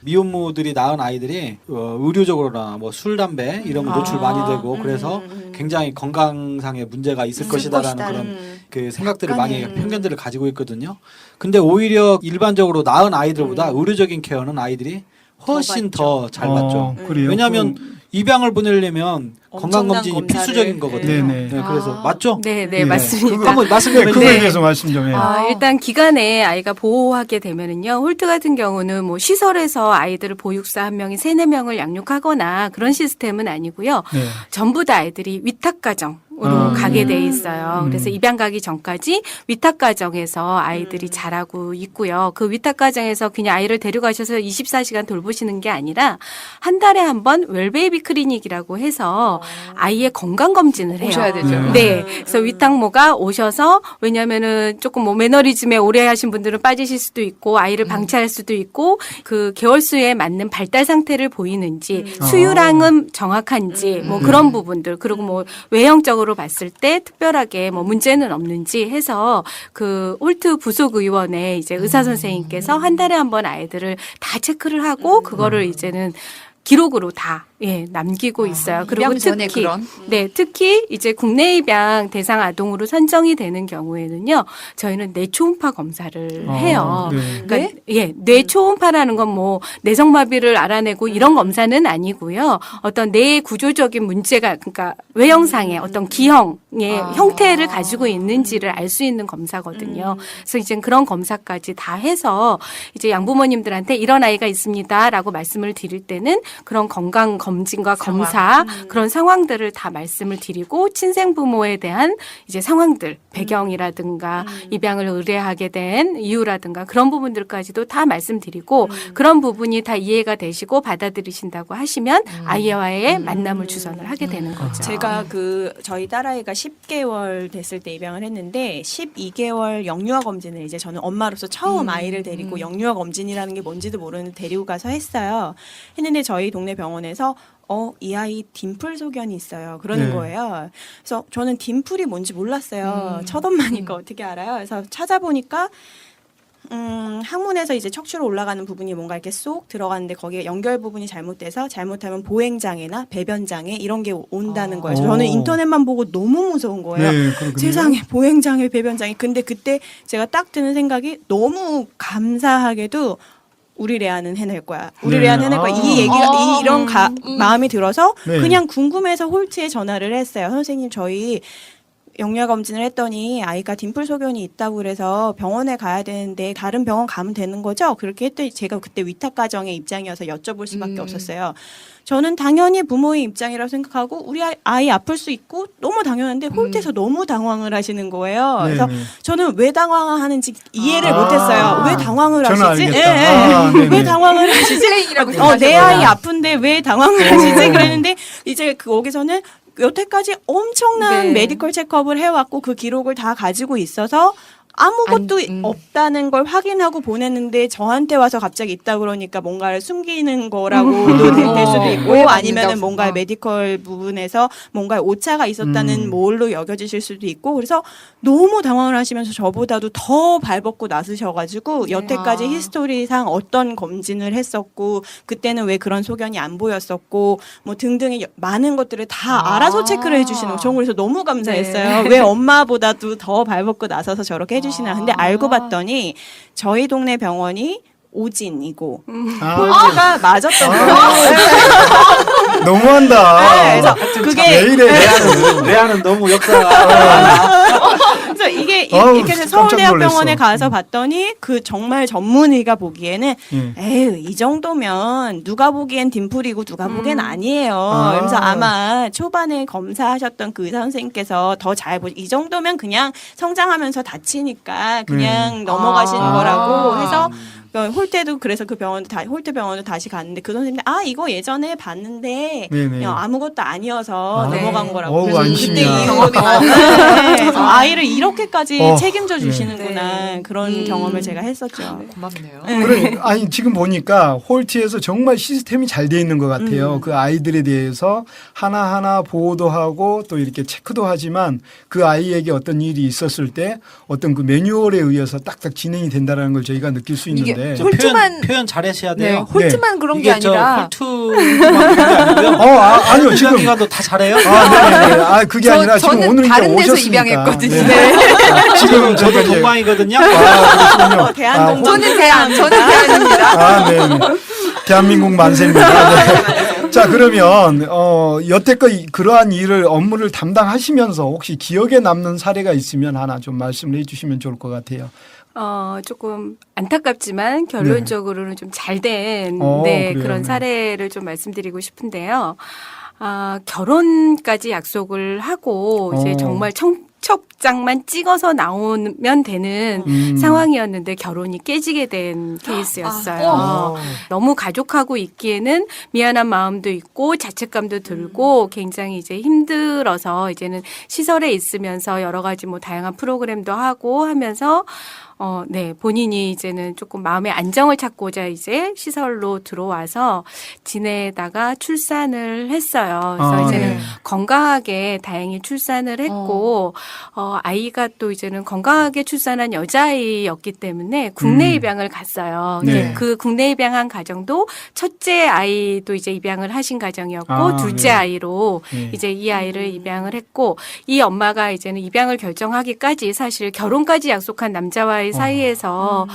미혼모들이 낳은 아이들이 의료적으로나 뭐 술, 담배 이런 거 노출 많이 되고 그래서 굉장히 건강상의 문제가 있을 것이다라는 것이다. 그런 그 생각들을 약간의, 많이 편견들을 가지고 있거든요. 근데 오히려 일반적으로 낳은 아이들보다 의료적인 케어는 아이들이 훨씬 더 잘 받죠. 그래요? 왜냐하면 입양을 보내려면 엄청난 건강검진이 검사를, 필수적인 거거든요. 네네. 네, 그래서 아. 맞죠? 네, 네, 예. 맞습니다. 그거- 한번 말씀 네, 좀 그거에 해주세요. 대해서 말씀 좀 해요. 일단 기간에 아이가 보호하게 되면은요. 홀트 같은 경우는 뭐 시설에서 아이들을 보육사 한 명이 3, 4명을 양육하거나 그런 시스템은 아니고요. 네. 전부 다 아이들이 위탁가정으로 가게 돼 있어요. 그래서 입양 가기 전까지 위탁가정에서 아이들이 자라고 있고요. 그 위탁가정에서 그냥 아이를 데려가셔서 24시간 돌보시는 게 아니라 한 달에 한 번 웰베이비 클리닉이라고 해서 아이의 건강검진을 해요. 오셔야 되죠. 네. 그래서 위탁모가 오셔서 왜냐면은 조금 뭐 매너리즘에 오래 하신 분들은 빠지실 수도 있고 아이를 방치할 수도 있고 그 개월수에 맞는 발달 상태를 보이는지 수유량은 정확한지 뭐 그런 부분들 그리고 뭐 외형적으로 봤을 때 특별하게 뭐 문제는 없는지 해서 그 홀트 부속 의원의 이제 의사 선생님께서 한 달에 한 번 아이들을 다 체크를 하고 그거를 이제는 기록으로 다 남기고 있어요. 그리고 입양 전에 특히 그런? 특히 이제 국내 입양 대상 아동으로 선정이 되는 경우에는요. 저희는 뇌 초음파 검사를 해요. 네. 그러니까 뇌 초음파라는 건 뭐 내성마비를 알아내고 이런 검사는 아니고요. 어떤 뇌의 구조적인 문제가 그러니까 외형상의 어떤 기형의 형태를 가지고 있는지를 알 수 있는 검사거든요. 그래서 이제 그런 검사까지 다 해서 이제 양부모님들한테 이런 아이가 있습니다라고 말씀을 드릴 때는 그런 건강 검진과 검사 그런 상황들을 다 말씀을 드리고 친생 부모에 대한 이제 상황들 배경이라든가 입양을 의뢰하게 된 이유라든가 그런 부분들까지도 다 말씀드리고 그런 부분이 다 이해가 되시고 받아들이신다고 하시면 아이와의 만남을 주선을 하게 되는 거죠. 제가 그 저희 딸아이가 10개월 됐을 때 입양을 했는데 12개월 영유아 검진을 이제 저는 엄마로서 처음 아이를 데리고 영유아 검진이라는 게 뭔지도 모르는데 데리고 가서 했어요. 했는데 저희 동네 병원에서 이 아이 딤플 소견이 있어요. 그러는 네. 거예요. 그래서 저는 딤플이 뭔지 몰랐어요. 첫 엄마니까 어떻게 알아요? 그래서 찾아보니까 항문에서 이제 척추로 올라가는 부분이 뭔가 이렇게 쏙 들어가는데 거기에 연결 부분이 잘못돼서 잘못하면 보행장애나 배변장애 이런 게 온다는 거예요. 저는 인터넷만 보고 너무 무서운 거예요. 네, 그렇군요. 세상에 보행장애, 배변장애. 근데 그때 제가 딱 드는 생각이 너무 감사하게도 우리 레아는 해낼 거야. 우리 네. 레아는 해낼 거야. 이 얘기가 이런 마음이 들어서 네. 그냥 궁금해서 홀트에 전화를 했어요. 선생님 저희 영양 검진을 했더니 아이가 딤플 소견이 있다고 그래서 병원에 가야 되는데 다른 병원 가면 되는 거죠? 그렇게 했더니 제가 그때 위탁 가정의 입장이어서 여쭤볼 수밖에 없었어요. 저는 당연히 부모의 입장이라고 생각하고 우리 아이 아플 수 있고 너무 당연한데 홀트에서 너무 당황을 하시는 거예요. 네, 그래서 네. 저는 왜 당황하는지 이해를 못했어요. 왜 당황을 저는 하시지? 알겠다. 아, 네네. 왜 당황을 하시지? 슬레인이라고 내 아이 아픈데 왜 당황을 하시지? 그랬는데 이제 거기서는 여태까지 엄청난 네. 메디컬 체크업을 해왔고 그 기록을 다 가지고 있어서 아무것도 없다는 걸 확인하고 보냈는데 저한테 와서 갑자기 있다 그러니까 뭔가를 숨기는 거라고도 될 수도 있고 오해받는다고 아니면은 뭔가 생각. 메디컬 부분에서 뭔가 오차가 있었다는 뭘로 여겨지실 수도 있고 그래서 너무 당황을 하시면서 저보다도 더 발벗고 나서셔가지고 여태까지 히스토리상 어떤 검진을 했었고 그때는 왜 그런 소견이 안 보였었고 뭐 등등의 많은 것들을 다 알아서 체크를 해주시는 거 저는 그래서 너무 감사했어요. 왜 엄마보다도 더 발벗고 나서서 저렇게 해주시나 근데 알고 봤더니 저희 동네 병원이 오진이고 홀트가 맞았던 거예요. 너무한다. 네, 그래서 왜 이래? 레아는 너무 역사가 그래서 이게 아우, 이렇게 해서 깜짝 서울대학병원에 놀랐어. 가서 봤더니 그 정말 전문의가 보기에는 에휴 이 정도면 누가 보기엔 딤플이고 누가 보기엔 아니에요. 그래서 아마 초반에 검사하셨던 그 의사 선생님께서 더 잘 이 정도면 그냥 성장하면서 다치니까 그냥 넘어가시는 거라고 해서 홀때도 그래서 그 홀때 병원을 다시 갔는데 그 선생님이 이거 예전에 봤는데 네네. 그냥 아무것도 아니어서 넘어간 거라고. 어우, 그래서 안심이야. 그때 경험이 그래서 아이를 이렇게까지 책임져 주시는구나 네. 그런 경험을 제가 했었죠. 고맙네요. 그래, 아니 지금 보니까 홀트에서 정말 시스템이 잘 돼 있는 것 같아요. 그 아이들에 대해서 하나하나 보호도 하고 또 이렇게 체크도 하지만 그 아이에게 어떤 일이 있었을 때 어떤 그 매뉴얼에 의해서 딱딱 진행이 된다는 걸 저희가 느낄 수 이게 있는데 저 홀트만 표현 잘하셔야 네, 돼요. 홀트만 그런 게 이게 저 아니라 홀트만 그런 게 아니고요. 아니요 지금 기관도 다 잘해요. 네네. 그게 아니라 지금 저는 오늘 이제 다른 데서 오셨으니까. 입양했거든요. 네. 지금 저도 저희가 이제- 동방이거든요. 그렇군요. 대한민국 저는 대안입니다. 네네. 대한민국 만세입니다. 네. 자, 그러면, 여태껏 그러한 업무를 담당하시면서 혹시 기억에 남는 사례가 있으면 하나 좀 말씀을 해 주시면 좋을 것 같아요. 조금 안타깝지만 결론적으로는 좀 잘된 그래요. 그런 네. 사례를 좀 말씀드리고 싶은데요. 결혼까지 약속을 하고 이제 정말 청첩장만 찍어서 나오면 되는 상황이었는데 결혼이 깨지게 된 케이스였어요. 너무 가족하고 있기에는 미안한 마음도 있고 자책감도 들고 굉장히 이제 힘들어서 이제는 시설에 있으면서 여러 가지 뭐 다양한 프로그램도 하고 하면서 본인이 이제는 조금 마음의 안정을 찾고자 이제 시설로 들어와서 지내다가 출산을 했어요. 그래서 이제는 건강하게 다행히 출산을 했고, 아이가 또 이제는 건강하게 출산한 여자아이였기 때문에 국내 입양을 갔어요. 네. 이제 그 국내 입양한 가정도 첫째 아이도 이제 입양을 하신 가정이었고, 둘째 네. 아이로 네. 이제 이 아이를 입양을 했고, 이 엄마가 이제는 입양을 결정하기까지 사실 결혼까지 약속한 남자와의 사이에서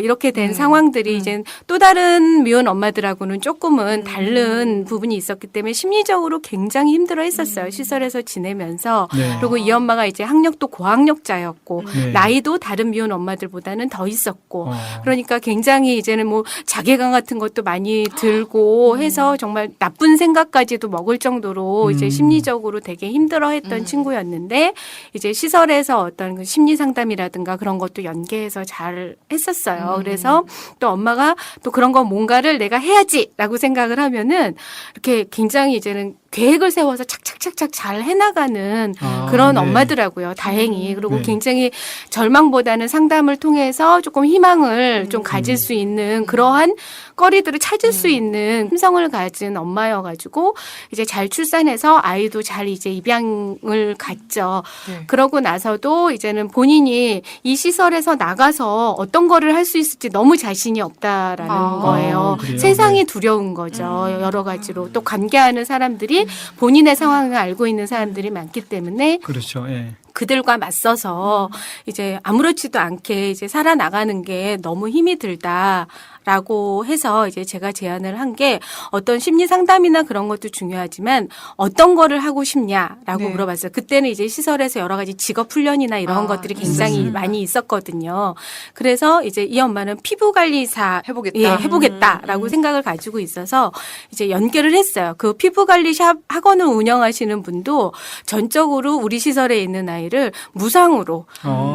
이렇게 된 상황들이 이제 또 다른 미혼 엄마들하고는 조금은 다른 부분이 있었기 때문에 심리적으로 굉장히 힘들어 했었어요. 시설에서 지내면서. 네. 그리고 이 엄마가 이제 학력도 고학력자였고 네. 나이도 다른 미혼 엄마들보다는 더 있었고 어. 그러니까 굉장히 이제는 뭐 자괴감 같은 것도 많이 들고 해서 정말 나쁜 생각까지도 먹을 정도로 이제 심리적으로 되게 힘들어했던 친구였는데 이제 시설에서 어떤 그 심리 상담이라든가 그런 것도 연계해서 잘 했었어요. 그래서 또 엄마가 또 그런 거 뭔가를 내가 해야지라고 생각을 하면은 이렇게 굉장히 이제는 계획을 세워서 착착착착 잘 해나가는 그런 네. 엄마더라고요. 다행히. 그리고 네. 굉장히 절망보다는 상담을 통해서 조금 희망을 좀 가질 수 있는 그러한 거리들을 찾을 수 있는 힘성을 가진 엄마여가지고 이제 잘 출산해서 아이도 잘 이제 입양을 갔죠. 네. 그러고 나서도 이제는 본인이 이 시설에서 나가서 어떤 거를 할 수 있을지 너무 자신이 없다라는 거예요. 그래요? 세상이 두려운 거죠. 여러 가지로. 또 관계하는 사람들이 본인의 상황을 알고 있는 사람들이 많기 때문에 그렇죠. 예. 그들과 맞서서 이제 아무렇지도 않게 이제 살아나가는 게 너무 힘이 들다라고 해서 이제 제가 제안을 한 게 어떤 심리 상담이나 그런 것도 중요하지만 어떤 거를 하고 싶냐라고 네. 물어봤어요. 그때는 이제 시설에서 여러 가지 직업 훈련이나 이런 것들이 굉장히 많이 있었거든요. 그래서 이제 이 엄마는 피부 관리사 해보겠다. 예, 해보겠다라고 생각을 가지고 있어서 이제 연결을 했어요. 그 피부 관리 샵 학원을 운영하시는 분도 전적으로 우리 시설에 있는 아이를 무상으로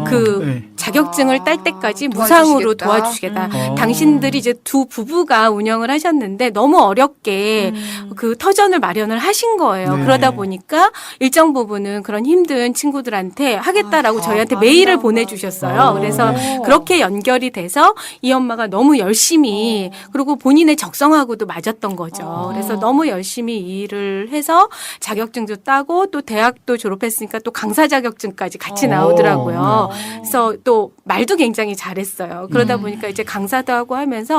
그 네. 자격증을 딸 때까지 무상으로 도와주시겠다. 도와주시겠다. 당신들이 이제 두 부부가 운영을 하셨는데 너무 어렵게 그 터전을 마련을 하신 거예요. 네. 그러다 보니까 일정 부분은 그런 힘든 친구들한테 하겠다라고 저희한테 아, 메일을 아름다운 보내주셨어요. 마음. 그래서 네. 그렇게 연결이 돼서 이 엄마가 너무 열심히 그리고 본인의 적성하고도 맞았던 거죠. 그래서 너무 열심히 일을 해서 자격증도 따고 또 대학도 졸업했으니까 또 강사 자격증까지 같이 나오더라고요. 그래서 또 말도 굉장히 잘했어요. 그러다 보니까 이제 강사도 하고 하면서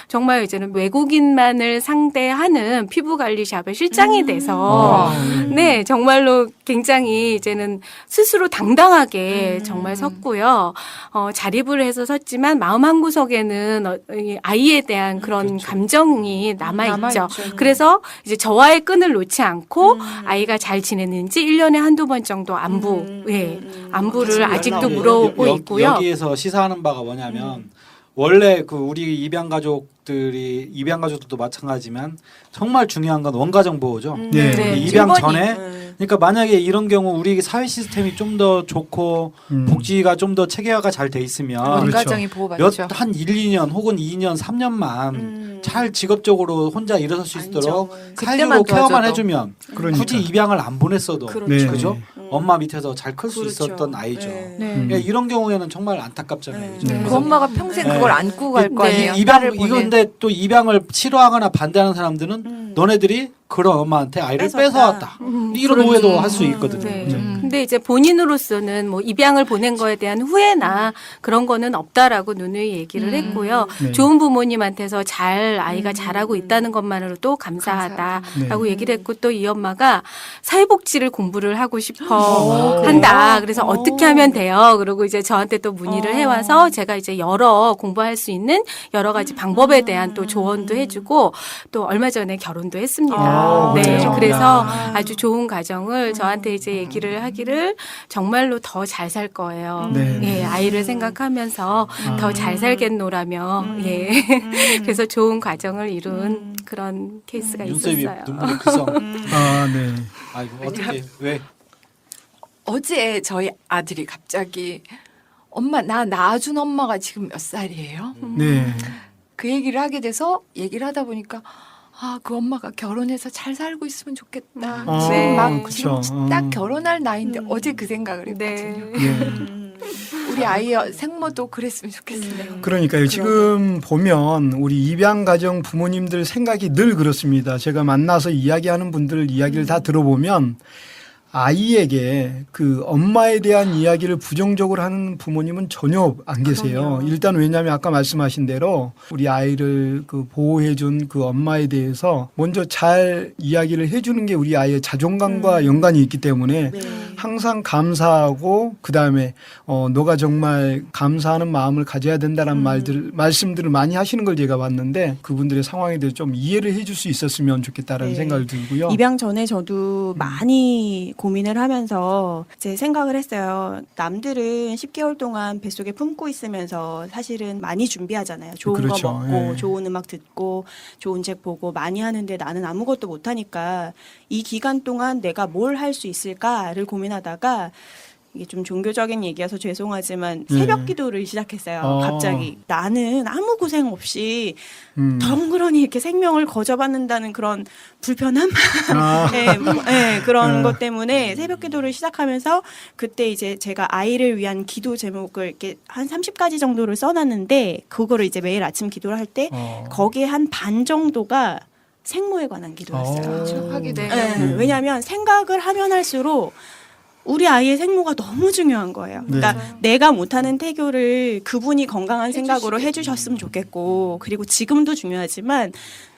정말 이제는 외국인만을 상대하는 피부 관리 샵의 실장이 돼서 네, 정말로 굉장히 이제는 스스로 당당하게 정말 섰고요. 자립을 해서 섰지만 마음 한구석에는 이 아이에 대한 그런 감정이 남아있죠. 남아있죠. 그래서 이제 저와의 끈을 놓지 않고 아이가 잘 지냈는지 1년에 한두 번 정도 안부를 아직도 물어오고 있고요. 여기에서 시사하는 바가 뭐냐면 원래 그 우리 입양 가족들도 마찬가지지만 정말 중요한 건 원가정 보호죠. 네. 네. 입양 일본이. 전에 그러니까 만약에 이런 경우 우리 사회 시스템이 좀 더 좋고 복지가 좀 더 체계화가 잘 돼 있으면 원가정이 보호받죠. 한 1, 2년 혹은 2년, 3년만 잘 직업적으로 혼자 일어설 수 있도록 사회적으로 그때만 케어만 도와줘도. 해주면 그러니까. 굳이 입양을 안 보냈어도 네. 그죠? 엄마 밑에서 잘 클 수 있었던 아이죠. 네. 그러니까 이런 경우에는 정말 안타깝잖아요. 그죠? 네. 그 그래서 엄마가 평생 네. 그걸 안고 갈 거 네. 아니에요. 입양 딸을 보내. 이건데 또 입양을 싫어하거나 반대하는 사람들은 너네들이 그런 엄마한테 아이를 뺏어왔다. 이런 오해도 할 수 있거든요. 네. 그죠? 근데 이제 본인으로서는 뭐 입양을 보낸 거에 대한 후회나 그런 거는 없다라고 누누이 얘기를 했고요. 네. 좋은 부모님한테서 잘 아이가 자라고 있다는 것만으로도 감사하다라고 감사하다. 얘기를 했고 또 이 엄마가 사회복지를 공부를 하고 싶어 한다. 그래서 어떻게 하면 돼요? 그리고 이제 저한테 또 문의를 해와서 제가 이제 공부할 수 있는 여러 가지 방법에 대한 또 조언도 해주고 또 얼마 전에 결혼도 했습니다. 네. 그래요? 그래서 아주 좋은 가정을 저한테 이제 얘기를 하기를 정말로 더 잘 살 거예요. 네. 예, 아이를 생각하면서 더 잘 살겠노라며 예. 그래서 좋은 가정을 이룬 그런 케이스가 윤쌤이 있었어요. 눈물이 글썽. 아, 네. 아이고 어떻게 왜? 어제 저희 아들이 갑자기 엄마 나 낳아준 엄마가 지금 몇 살이에요? 네. 그 얘기를 하게 돼서 얘기를 하다 보니까 그 엄마가 결혼해서 잘 살고 있으면 좋겠다. 아, 지금 막 그쵸. 지금 딱 결혼할 나이인데 어제 그 생각을 했거든요. 네. 우리 아이 생모도 그랬으면 좋겠어요. 그러니까요. 지금 보면 우리 입양 가정 부모님들 생각이 늘 그렇습니다. 제가 만나서 이야기하는 분들 이야기를 다 들어보면 아이에게 그 엄마에 대한 이야기를 부정적으로 하는 부모님은 전혀 안 계세요. 일단 왜냐하면 아까 말씀하신 대로 우리 아이를 그 보호해준 그 엄마에 대해서 먼저 잘 이야기를 해주는 게 우리 아이의 자존감과 연관이 있기 때문에 항상 감사하고 그 다음에 너가 정말 감사하는 마음을 가져야 된다는 말씀들을 많이 하시는 걸 제가 봤는데 그분들의 상황에 대해서 좀 이해를 해줄 수 있었으면 좋겠다라는 네. 생각을 들고요. 입양 전에 저도 많이 고민을 하면서 제 생각을 했어요. 남들은 10개월 동안 뱃속에 품고 있으면서 사실은 많이 준비하잖아요. 좋은 그렇죠. 거 먹고 예. 좋은 음악 듣고 좋은 책 보고 많이 하는데 나는 아무것도 못하니까 이 기간 동안 내가 뭘 할 수 있을까를 고민하다가 이게 좀 종교적인 얘기여서 죄송하지만 새벽 기도를 시작했어요. 갑자기 나는 아무 고생 없이 덩그러니 이렇게 생명을 거저받는다는 그런 불편함, 그런 것 때문에 새벽 기도를 시작하면서 그때 이제 제가 아이를 위한 기도 제목을 이렇게 한 30가지 정도를 써놨는데 그거를 이제 매일 아침 기도를 할 때 거기에 한 반 정도가 생모에 관한 기도였어요. 그렇죠. 하게 되면. 네. 왜냐하면 생각을 하면 할수록 우리 아이의 생모가 너무 중요한 거예요. 그러니까 내가 못하는 태교를 그분이 건강한 생각으로 해주셨으면 좋겠고 그리고 지금도 중요하지만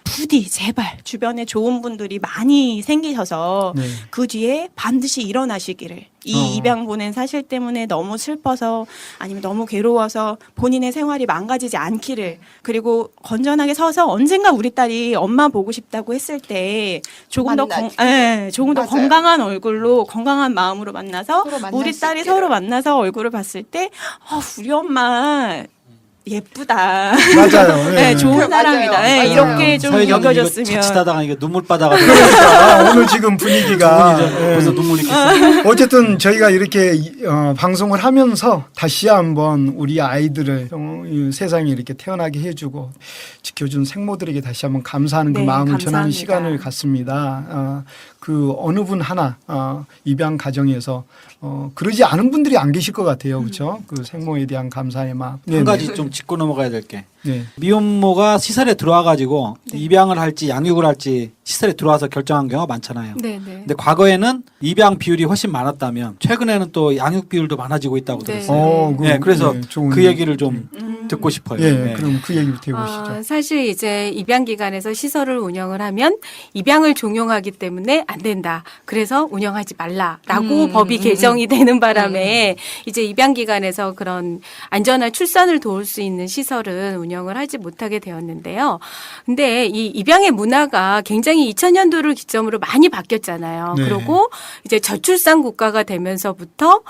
부디 제발 주변에 좋은 분들이 많이 생기셔서 네. 그 뒤에 반드시 일어나시기를 이 입양 보낸 사실 때문에 너무 슬퍼서 아니면 너무 괴로워서 본인의 생활이 망가지지 않기를, 그리고 건전하게 서서 언젠가 우리 딸이 엄마 보고 싶다고 했을 때 조금 더 조금 더 맞아요. 건강한 얼굴로 건강한 마음으로 만나서 서로 만날 우리 수 딸이 있기를. 서로 만나서 얼굴을 봤을 때 우리 엄마 예쁘다. 맞아요. 예. 네, 좋은 맞아요. 사람이다. 네, 맞아요. 이렇게 좀 사회자님 이거 여겨졌으면. 자칫하다가 이게 눈물바다가 그러니까 오늘 지금 분위기가 벌써 예. 눈물이 겠어요. 어쨌든 저희가 이렇게 방송을 하면서 다시 한번 우리 아이들을 이 세상에 이렇게 태어나게 해주고 지켜준 생모들에게 다시 한번 감사하는 그 네, 마음을 전하는 감사합니다. 시간을 갖습니다. 그 어느 분 하나 입양 가정에서 그러지 않은 분들이 안 계실 것 같아요, 그렇죠? 그 생모에 대한 감사의 마음. 한 가지 좀 짚고 넘어가야 될 게, 네. 미혼모가 시설에 들어와가지고 입양을 할지 양육을 할지 시설에 들어와서 결정한 경우가 많잖아요. 네, 네. 근데 과거에는 입양 비율이 훨씬 많았다면 최근에는 또 양육 비율도 많아지고 있다고 네. 들었어요. 네, 그래서 좋은 그 얘기를 좀 듣고 싶어요. 예, 네. 그럼 그 얘기를 해보시죠. 사실 이제 입양 기관에서 시설을 운영을 하면 입양을 종용하기 때문에 안 된다. 그래서 운영하지 말라라고 법이 개정이 되는 바람에 이제 입양 기관에서 그런 안전한 출산을 도울 수 있는 시설은 운영을 하지 못하게 되었는데요. 근데 이 입양의 문화가 굉장히 2000년도를 기점으로 많이 바뀌었잖아요. 네. 그리고 이제 저출산 국가가 되면서부터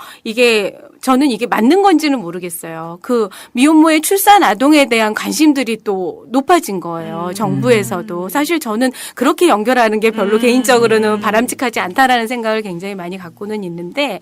저는 이게 맞는 건지는 모르겠어요. 그 미혼모의 출산 아동에 대한 관심들이 또 높아진 거예요. 정부에서도. 사실 저는 그렇게 연결하는 게 별로 개인적으로는 바람직하지 않다라는 생각을 굉장히 많이 갖고는 있는데,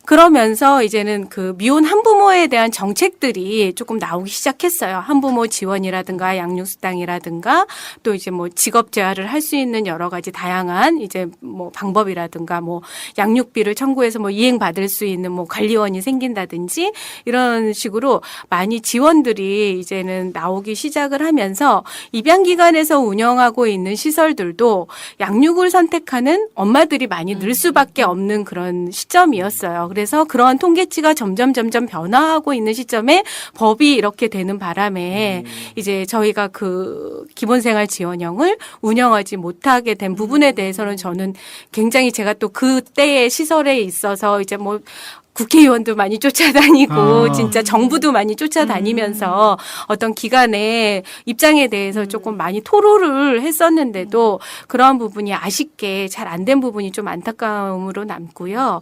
그러면서 이제는 그 미혼 한부모에 대한 정책들이 조금 나오기 시작했어요. 한부모 지원이라든가 양육수당이라든가 또 이제 뭐 직업 재활을 할 수 있는 여러 가지 다양한 이제 뭐 방법이라든가 뭐 양육비를 청구해서 뭐 이행받을 수 있는 뭐 관리원이 생긴다든지 이런 식으로 많이 지원들이 이제는 나오기 시작을 하면서 입양기관에서 운영하고 있는 시설들도 양육을 선택하는 엄마들이 많이 늘 수밖에 없는 그런 시점이었어요. 그래서 그러한 통계치가 점점 변화하고 있는 시점에 법이 이렇게 되는 바람에 이제 저희가 그 기본생활 지원형을 운영하지 못하게 된 부분에 대해서는 저는 굉장히 제가 또 그때의 시설에 있어서 이제 뭐 국회의원도 많이 쫓아다니고 진짜 정부도 많이 쫓아다니면서 어떤 기관의 입장에 대해서 조금 많이 토로를 했었는데도 그러한 부분이 아쉽게 잘 안 된 부분이 좀 안타까움으로 남고요.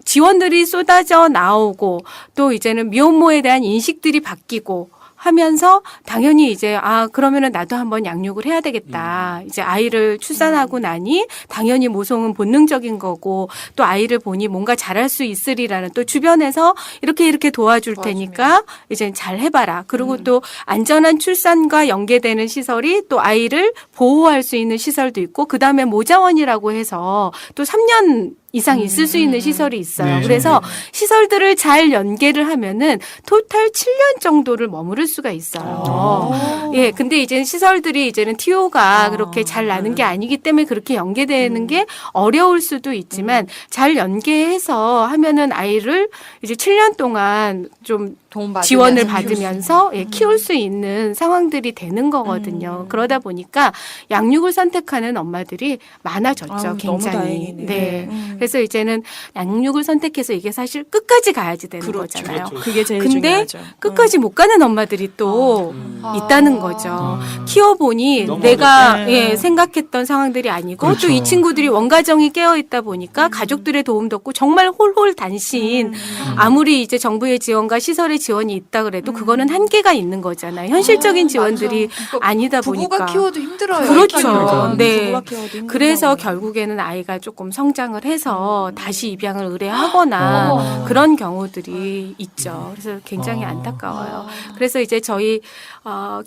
지원들이 쏟아져 나오고 또 이제는 미혼모에 대한 인식들이 바뀌고 하면서 당연히 이제 그러면은 나도 한번 양육을 해야 되겠다. 이제 아이를 출산하고 나니 당연히 모성은 본능적인 거고 또 아이를 보니 뭔가 잘할 수 있으리라는 또 주변에서 이렇게 도와줄 테니까 이제 잘 해봐라. 그리고 또 안전한 출산과 연계되는 시설이 또 아이를 보호할 수 있는 시설도 있고 그다음에 모자원이라고 해서 또 3년 이상 있을 수 있는 시설이 있어요. 네. 그래서 시설들을 잘 연계를 하면은 토탈 7년 정도를 머무를 수가 있어요. 예, 근데 이제는 시설들이 이제는 TO가 그렇게 잘 나는 게 아니기 때문에 그렇게 연계되는 게 어려울 수도 있지만 잘 연계해서 하면은 아이를 이제 7년 동안 좀 지원을 받으면서 키울 수 있는 상황들이 되는 거거든요. 그러다 보니까 양육을 선택하는 엄마들이 많아졌죠. 아유, 굉장히. 너무 다행이네. 네. 그래서 이제는 양육을 선택해서 이게 사실 끝까지 가야지 되는 거잖아요. 그게 제일 근데 중요하죠. 끝까지 못 가는 엄마들이 또 있다는 거죠. 키워보니 너무 내가 어렵네. 생각했던 상황들이 아니고 그렇죠. 또 이 친구들이 원가정이 깨어 있다 보니까 가족들의 도움도 없고 정말 홀홀 단신. 아무리 이제 정부의 지원과 시설의 지원이 있다 그래도 그거는 한계가 있는 거잖아요. 현실적인 지원들이 아니다 보니까. 부부가 키워도 힘들어요. 그렇죠. 그러니까. 네. 부부가 키워도 힘든 그래서 거고. 결국에는 아이가 조금 성장을 해서 다시 입양을 의뢰하거나 그런 경우들이 있죠. 그래서 굉장히 안타까워요. 그래서 이제 저희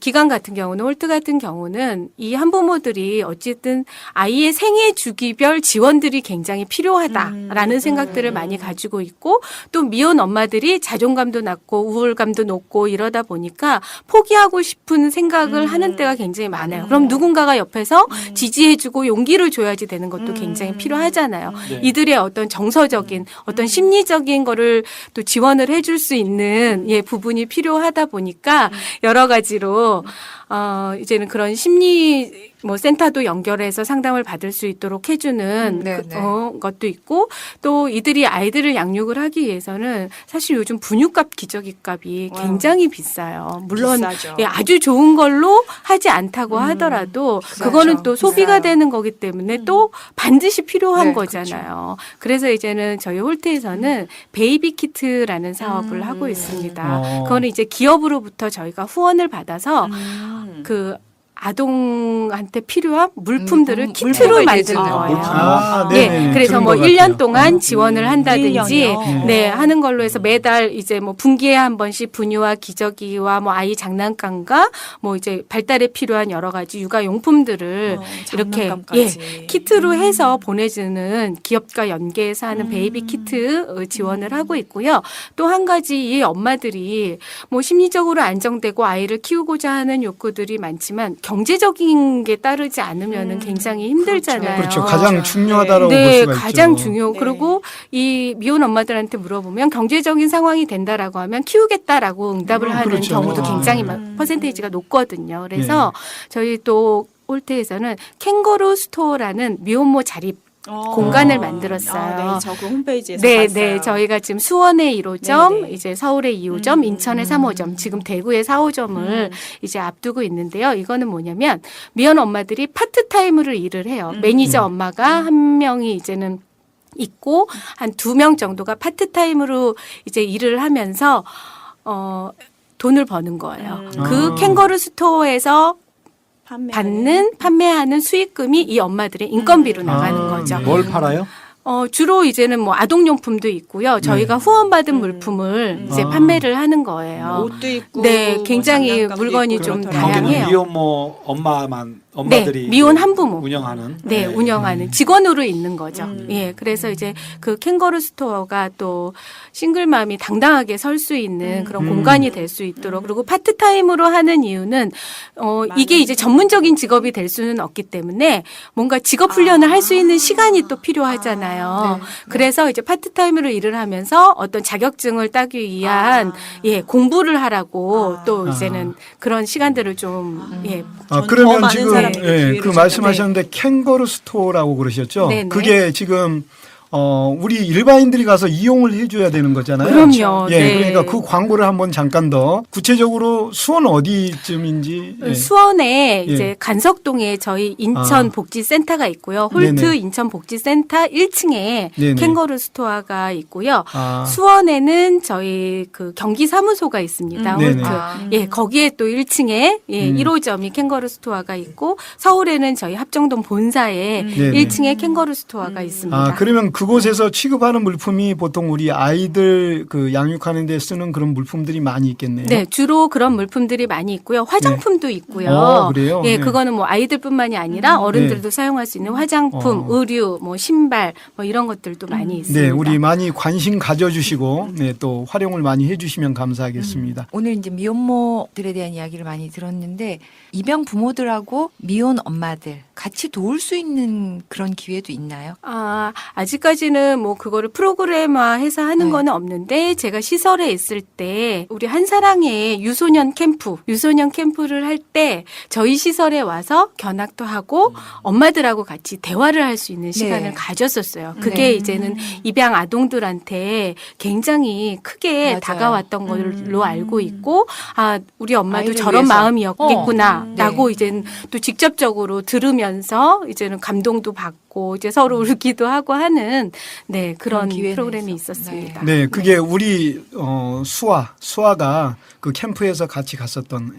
기관 같은 경우는 홀트 같은 경우는 이 한부모들이 어쨌든 아이의 생애 주기별 지원들이 굉장히 필요하다라는 생각들을 많이 가지고 있고 또 미혼 엄마들이 자존감도 낮고 우울감도 높고 이러다 보니까 포기하고 싶은 생각을 하는 때가 굉장히 많아요. 그럼 누군가가 옆에서 지지해주고 용기를 줘야지 되는 것도 굉장히 필요하잖아요. 네. 이들의 어떤 정서적인 어떤 심리적인 거를 또 지원을 해줄 수 있는 부분이 필요하다 보니까 여러 가지로 이제는 그런 심리 센터도 연결해서 상담을 받을 수 있도록 해주는 것도 있고 또 이들이 아이들을 양육을 하기 위해서는 사실 요즘 분유값 기저귀값이 굉장히 비싸요. 물론 비싸죠. 아주 좋은 걸로 하지 않다고 하더라도 그거는 또 소비가 되는 거기 때문에 또 반드시 필요한 네, 거잖아요. 그래서 이제는 저희 홀트에서는 베이비 키트라는 사업을 하고 있습니다. 그거는 이제 기업으로부터 저희가 후원을 받아서 그 아동한테 필요한 물품들을 키트로 물품을 만드는 내주는 거예요. 아, 네, 네네. 그래서 들은 뭐 것 1년 같아요. 동안 지원을 한다든지 1년이요? 네, 하는 걸로 해서 매달 이제 뭐 분기에 한 번씩 분유와 기저귀와 뭐 아이 장난감과 뭐 이제 발달에 필요한 여러 가지 육아 용품들을 이렇게 장난감까지. 키트로 해서 보내주는 기업과 연계해서 하는 베이비 키트 지원을 하고 있고요. 또 한 가지 이 엄마들이 뭐 심리적으로 안정되고 아이를 키우고자 하는 욕구들이 많지만 경제적인 게 따르지 않으면은 굉장히 힘들잖아요. 그렇죠. 가장 중요하다라고 볼 네, 수가 있죠. 가장 중요. 네. 그리고 이 미혼 엄마들한테 물어보면 경제적인 상황이 된다라고 하면 키우겠다라고 응답을 하는 그렇죠. 경우도 굉장히 퍼센테이지가 높거든요. 그래서 저희 또 홀트에서는 캥거루 스토어라는 미혼모 자립 공간을 만들었어요. 네, 저 그 홈페이지에서 네, 봤어요. 네. 저희가 지금 수원에 1호점, 네네. 이제 서울에 2호점, 인천에 3호점, 지금 대구에 4호점을 이제 앞두고 있는데요. 이거는 뭐냐면 미혼 엄마들이 파트타임으로 일을 해요. 매니저 엄마가 한 명이 이제는 있고 한 2명 정도가 파트타임으로 이제 일을 하면서 돈을 버는 거예요. 그 캥거루 스토어에서 판매하는 수익금이 이 엄마들의 인건비로 나가는 거죠. 뭘 팔아요? 주로 이제는 뭐 아동용품도 있고요. 저희가 후원받은 물품을 이제 판매를 하는 거예요. 옷도 있고 네, 뭐 굉장히 장난감도 물건이 있고 좀 그렇더라고요. 다양해요. 미혼모 엄마들이 네, 미혼 한부모. 운영하는 네, 운영하는 직원으로 있는 거죠. 예, 그래서 이제 그 캥거루 스토어가 또 싱글맘이 당당하게 설 수 있는 그런 공간이 될 수 있도록 그리고 파트타임으로 하는 이유는 이게 이제 전문적인 직업이 될 수는 없기 때문에 뭔가 직업 훈련을 할 수 있는 시간이 또 필요하잖아요. 그래서 이제 파트타임으로 일을 하면서 어떤 자격증을 따기 위한 공부를 하라고 또 이제는 그런 시간들을 좀 더 그러면 많은 지금 사람에게 기회를 그 주는. 말씀하셨는데 캥거루 스토어라고 그러셨죠? 네네. 그게 지금 우리 일반인들이 가서 이용을 해줘야 되는 거잖아요. 그럼요. 예, 네. 그러니까 그 광고를 한번 잠깐 더 구체적으로 수원 어디쯤인지. 예. 수원에 예. 이제 간석동에 저희 인천 복지센터가 있고요. 홀트 네네. 인천 복지센터 1층에 네네. 캥거루 스토어가 있고요. 아. 수원에는 저희 그 경기 사무소가 있습니다. 네네. 홀트. 예, 거기에 또 1층에 1호점이 캥거루 스토어가 있고 서울에는 저희 합정동 본사에 네네. 1층에 캥거루 스토어가 있습니다. 그러면 그곳에서 취급하는 물품이 보통 우리 아이들 그 양육하는 데 쓰는 그런 물품들이 많이 있겠네요. 네, 주로 그런 물품들이 많이 있고요. 화장품도 있고요. 그래요? 예, 네. 그거는 뭐 아이들뿐만이 아니라 어른들도 사용할 수 있는 화장품, 의류, 뭐 신발, 뭐 이런 것들도 많이 있습니다. 네, 우리 많이 관심 가져주시고 또 활용을 많이 해주시면 감사하겠습니다. 오늘 이제 미혼모들에 대한 이야기를 많이 들었는데 입양 부모들하고 미혼 엄마들 같이 도울 수 있는 그런 기회도 있나요? 아직까지는 뭐 그거를 프로그램화해서 하는 네. 거는 없는데 제가 시설에 있을 때 우리 한사랑의 유소년 캠프를 할 때 저희 시설에 와서 견학도 하고 엄마들하고 같이 대화를 할 수 있는 시간을 가졌었어요. 그게 네. 이제는 입양 아동들한테 굉장히 크게 맞아요. 다가왔던 걸로 알고 있고 우리 엄마도 아이를 저런 위해서. 마음이었겠구나라고 이제는 또 직접적으로 들으면서 이제는 감동도 받고 이제 서로 울기도 하고 하는 그런 기회는 프로그램이 있어. 있었습니다. 네, 그게 우리 수아가 그 캠프에서 같이 갔었던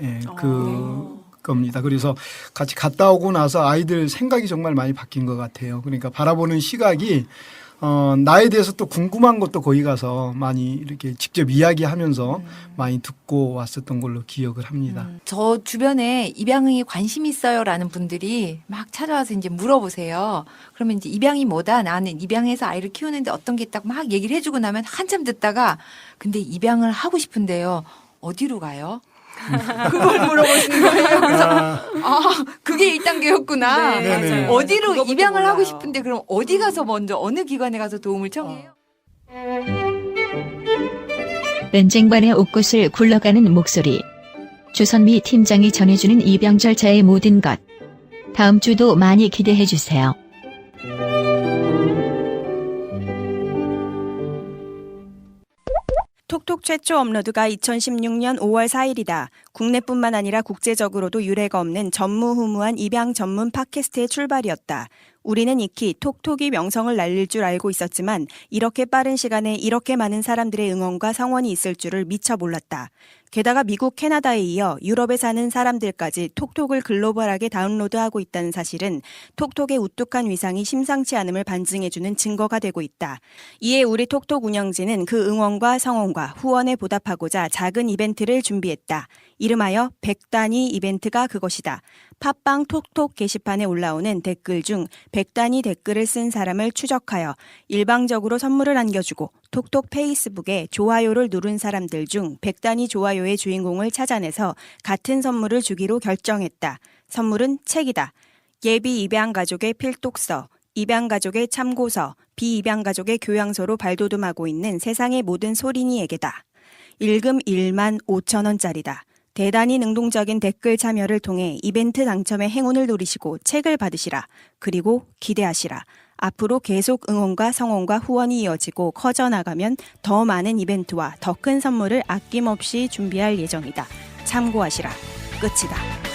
겁니다. 그래서 같이 갔다 오고 나서 아이들 생각이 정말 많이 바뀐 것 같아요. 그러니까 바라보는 시각이 나에 대해서 또 궁금한 것도 거기 가서 많이 이렇게 직접 이야기하면서 많이 듣고 왔었던 걸로 기억을 합니다. 저 주변에 입양에 관심 있어요라는 분들이 막 찾아와서 이제 물어보세요. 그러면 이제 입양이 뭐다? 나는 입양해서 아이를 키우는데 어떤 게 있다고 막 얘기를 해주고 나면 한참 듣다가 근데 입양을 하고 싶은데요. 어디로 가요? 그걸 물어보시는 거예요. 그래서 그게 1단계였구나. 네, 네네. 맞아요. 어디로 그거부터 입양을 하고 몰라요. 싶은데 그럼 어디 가서 먼저 어느 기관에 가서 도움을 청해요? 은쟁반의 옥꽃을 굴러가는 목소리. 조선미 팀장이 전해주는 입양 절차의 모든 것. 다음 주도 많이 기대해주세요. 톡톡 최초 업로드가 2016년 5월 4일이다. 국내뿐만 아니라 국제적으로도 유례가 없는 전무후무한 입양 전문 팟캐스트의 출발이었다. 우리는 익히 톡톡이 명성을 날릴 줄 알고 있었지만 이렇게 빠른 시간에 이렇게 많은 사람들의 응원과 성원이 있을 줄을 미처 몰랐다. 게다가 미국, 캐나다에 이어 유럽에 사는 사람들까지 톡톡을 글로벌하게 다운로드하고 있다는 사실은 톡톡의 우뚝한 위상이 심상치 않음을 반증해주는 증거가 되고 있다. 이에 우리 톡톡 운영진은 그 응원과 성원과 후원에 보답하고자 작은 이벤트를 준비했다. 이름하여 100단위 이벤트가 그것이다. 팟빵 톡톡 게시판에 올라오는 댓글 중 100단위 댓글을 쓴 사람을 추적하여 일방적으로 선물을 안겨주고 톡톡 페이스북에 좋아요를 누른 사람들 중 100단위 좋아요의 주인공을 찾아내서 같은 선물을 주기로 결정했다. 선물은 책이다. 예비 입양 가족의 필독서, 입양 가족의 참고서, 비입양 가족의 교양서로 발돋움하고 있는 세상의 모든 소린이에게다. 일금 1만 5천 원짜리다. 대단히 능동적인 댓글 참여를 통해 이벤트 당첨의 행운을 노리시고 책을 받으시라. 그리고 기대하시라. 앞으로 계속 응원과 성원과 후원이 이어지고 커져나가면 더 많은 이벤트와 더 큰 선물을 아낌없이 준비할 예정이다. 참고하시라. 끝이다.